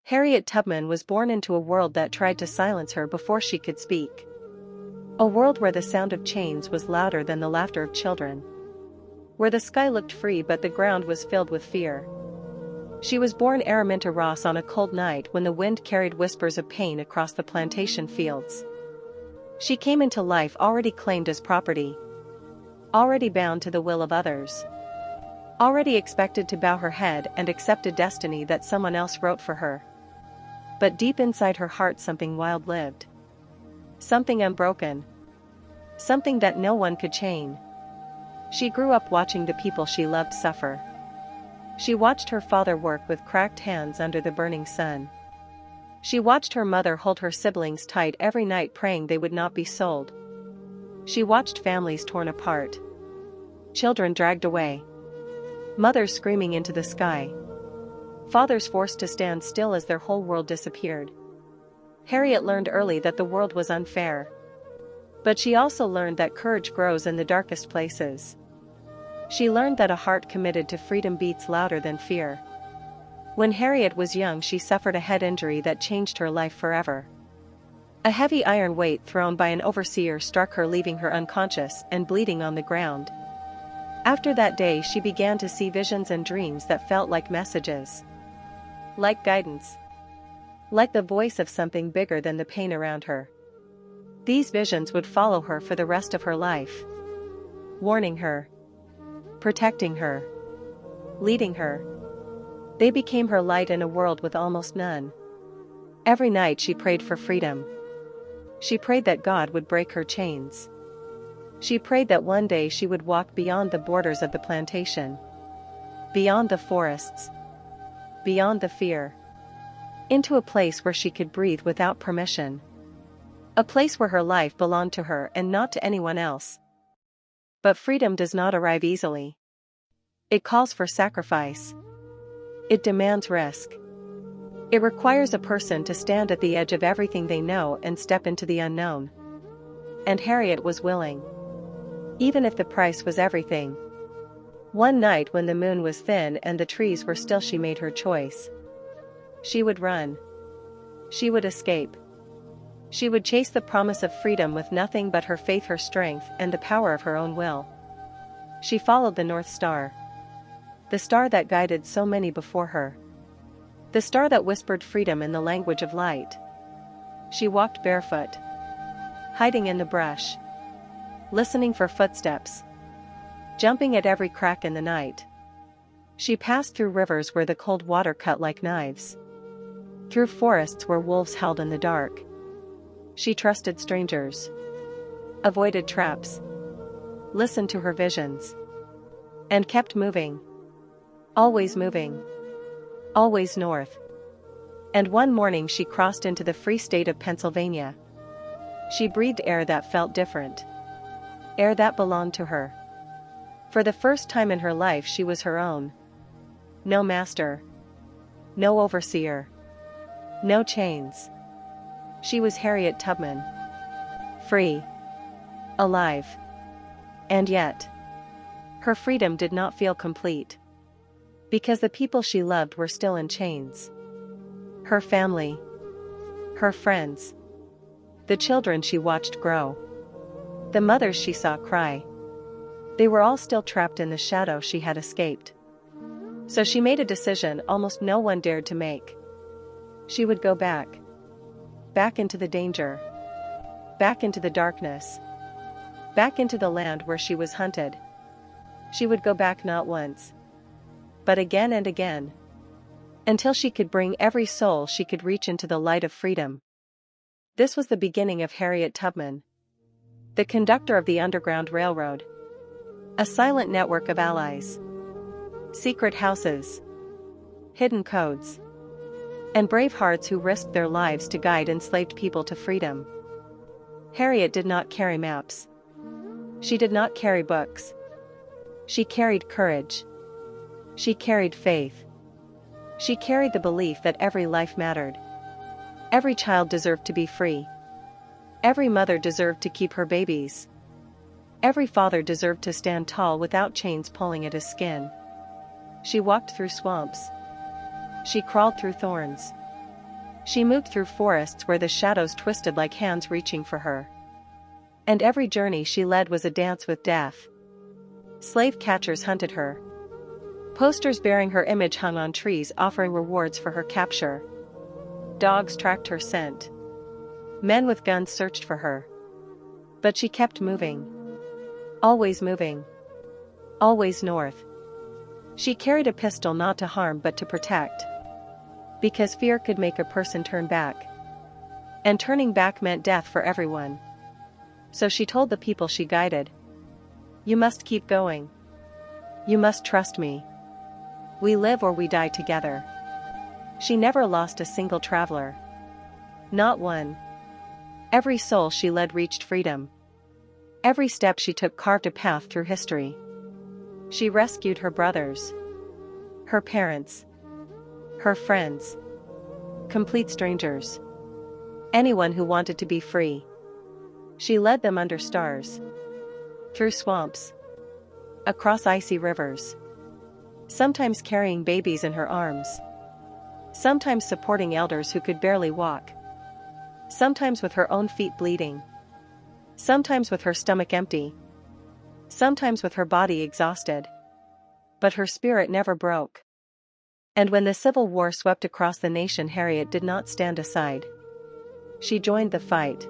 Harriet Tubman was born into a world that tried to silence her before she could speak. A world where the sound of chains was louder than the laughter of children. Where the sky looked free but the ground was filled with fear. She was born Araminta Ross on a cold night when the wind carried whispers of pain across the plantation fields. She came into life already claimed as property. Already bound to the will of others. Already expected to bow her head and accept a destiny that someone else wrote for her. But deep inside her heart something wild lived. Something unbroken. Something that no one could chain. She grew up watching the people she loved suffer. She watched her father work with cracked hands under the burning sun. She watched her mother hold her siblings tight every night praying they would not be sold. She watched families torn apart. Children dragged away. Mothers screaming into the sky. Fathers forced to stand still as their whole world disappeared. Harriet learned early that the world was unfair. But she also learned that courage grows in the darkest places. She learned that a heart committed to freedom beats louder than fear. When Harriet was young, she suffered a head injury that changed her life forever. A heavy iron weight thrown by an overseer struck her, leaving her unconscious and bleeding on the ground. After that day, she began to see visions and dreams that felt like messages. Like guidance. Like the voice of something bigger than the pain around her. These visions would follow her for the rest of her life. Warning her. Protecting her. Leading her. They became her light in a world with almost none. Every night she prayed for freedom. She prayed that God would break her chains. She prayed that one day she would walk beyond the borders of the plantation. Beyond the forests. Beyond the fear. Into a place where she could breathe without permission. A place where her life belonged to her and not to anyone else. But freedom does not arrive easily. It calls for sacrifice. It demands risk. It requires a person to stand at the edge of everything they know and step into the unknown. And Harriet was willing. Even if the price was everything. One night when the moon was thin and the trees were still, she made her choice. She would run. She would escape. She would chase the promise of freedom with nothing but her faith, her strength, and the power of her own will. She followed the North Star. The star that guided so many before her. The star that whispered freedom in the language of light. She walked barefoot. Hiding in the brush. Listening for footsteps. Jumping at every crack in the night. She passed through rivers where the cold water cut like knives. Through forests where wolves howled in the dark. She trusted strangers. Avoided traps. Listened to her visions. And kept moving. Always moving. Always north. And one morning she crossed into the free state of Pennsylvania. She breathed air that felt different. Air that belonged to her. For the first time in her life she was her own. No master. No overseer. No chains. She was Harriet Tubman. Free. Alive. And yet, her freedom did not feel complete. Because the people she loved were still in chains. Her family. Her friends. The children she watched grow. The mothers she saw cry. They were all still trapped in the shadow she had escaped. So she made a decision almost no one dared to make. She would go back. Back into the danger. Back into the darkness. Back into the land where she was hunted. She would go back not once, but again and again. Until she could bring every soul she could reach into the light of freedom. This was the beginning of Harriet Tubman. The conductor of the Underground Railroad. A silent network of allies. Secret houses. Hidden codes. And brave hearts who risked their lives to guide enslaved people to freedom. Harriet did not carry maps. She did not carry books. She carried courage. She carried faith. She carried the belief that every life mattered. Every child deserved to be free. Every mother deserved to keep her babies. Every father deserved to stand tall without chains pulling at his skin. She walked through swamps. She crawled through thorns. She moved through forests where the shadows twisted like hands reaching for her. And every journey she led was a dance with death. Slave catchers hunted her. Posters bearing her image hung on trees offering rewards for her capture. Dogs tracked her scent. Men with guns searched for her. But she kept moving. Always moving. Always north. She carried a pistol not to harm but to protect. Because fear could make a person turn back. And turning back meant death for everyone. So she told the people she guided, "You must keep going. You must trust me. We live or we die together." She never lost a single traveler. Not one. Every soul she led reached freedom. Every step she took carved a path through history. She rescued her brothers, her parents, her friends, complete strangers, anyone who wanted to be free. She led them under stars, through swamps, across icy rivers, sometimes carrying babies in her arms, sometimes supporting elders who could barely walk, sometimes with her own feet bleeding, sometimes with her stomach empty, sometimes with her body exhausted. But her spirit never broke. And when the Civil War swept across the nation, Harriet did not stand aside. She joined the fight.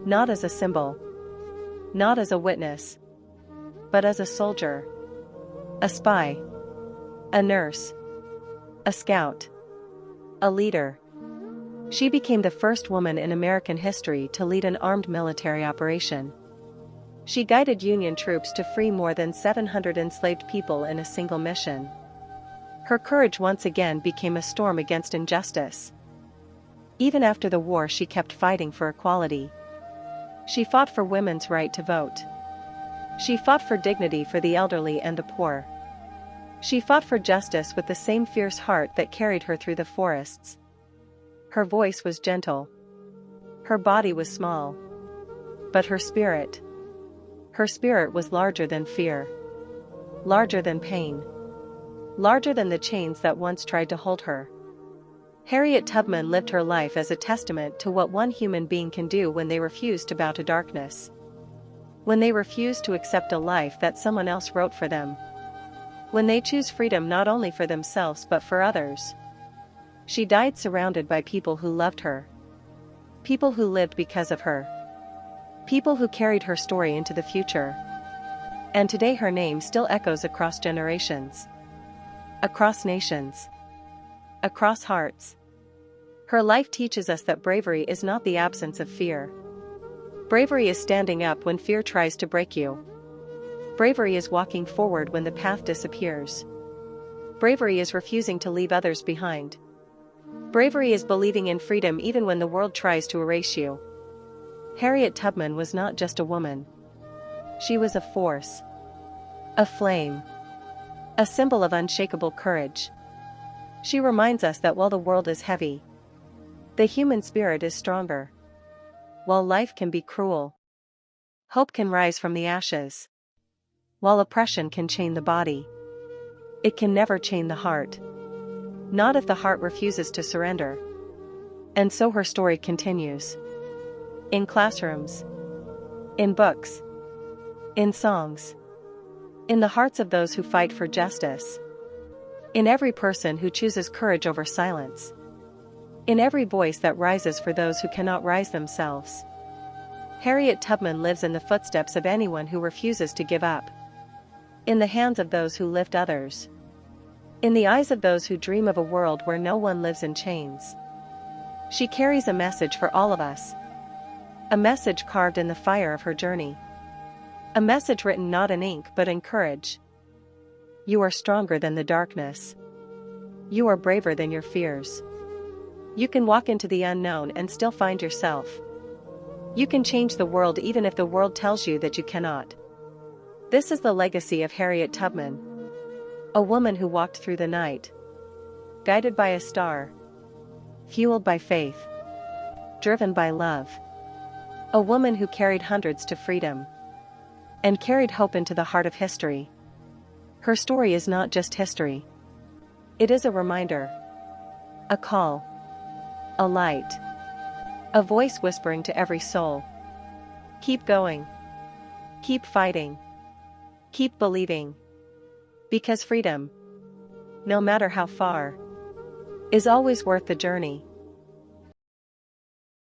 Not as a symbol, not as a witness, but as a soldier, a spy, a nurse, a scout, a leader. She became the first woman in American history to lead an armed military operation. She guided Union troops to free more than 700 enslaved people in a single mission. Her courage once again became a storm against injustice. Even after the war, she kept fighting for equality. She fought for women's right to vote. She fought for dignity for the elderly and the poor. She fought for justice with the same fierce heart that carried her through the forests. Her voice was gentle. Her body was small. But her spirit was larger than fear. Larger than pain. Larger than the chains that once tried to hold her. Harriet Tubman lived her life as a testament to what one human being can do when they refuse to bow to darkness. When they refuse to accept a life that someone else wrote for them. When they choose freedom not only for themselves but for others. She died surrounded by people who loved her. People who lived because of her. People who carried her story into the future. And today her name still echoes across generations. Across nations. Across hearts. Her life teaches us that bravery is not the absence of fear. Bravery is standing up when fear tries to break you. Bravery is walking forward when the path disappears. Bravery is refusing to leave others behind. Bravery is believing in freedom even when the world tries to erase you. Harriet Tubman was not just a woman. She was a force. A flame. A symbol of unshakable courage. She reminds us that while the world is heavy, the human spirit is stronger. While life can be cruel, hope can rise from the ashes. While oppression can chain the body, it can never chain the heart. Not if the heart refuses to surrender. And so her story continues. In classrooms. In books. In songs. In the hearts of those who fight for justice. In every person who chooses courage over silence. In every voice that rises for those who cannot rise themselves. Harriet Tubman lives in the footsteps of anyone who refuses to give up. In the hands of those who lift others. In the eyes of those who dream of a world where no one lives in chains. She carries a message for all of us. A message carved in the fire of her journey. A message written not in ink but in courage. You are stronger than the darkness. You are braver than your fears. You can walk into the unknown and still find yourself. You can change the world even if the world tells you that you cannot. This is the legacy of Harriet Tubman. A woman who walked through the night. Guided by a star. Fueled by faith. Driven by love. A woman who carried hundreds to freedom. And carried hope into the heart of history. Her story is not just history. It is a reminder. A call. A light. A voice whispering to every soul. Keep going. Keep fighting. Keep believing. Because freedom, no matter how far, is always worth the journey.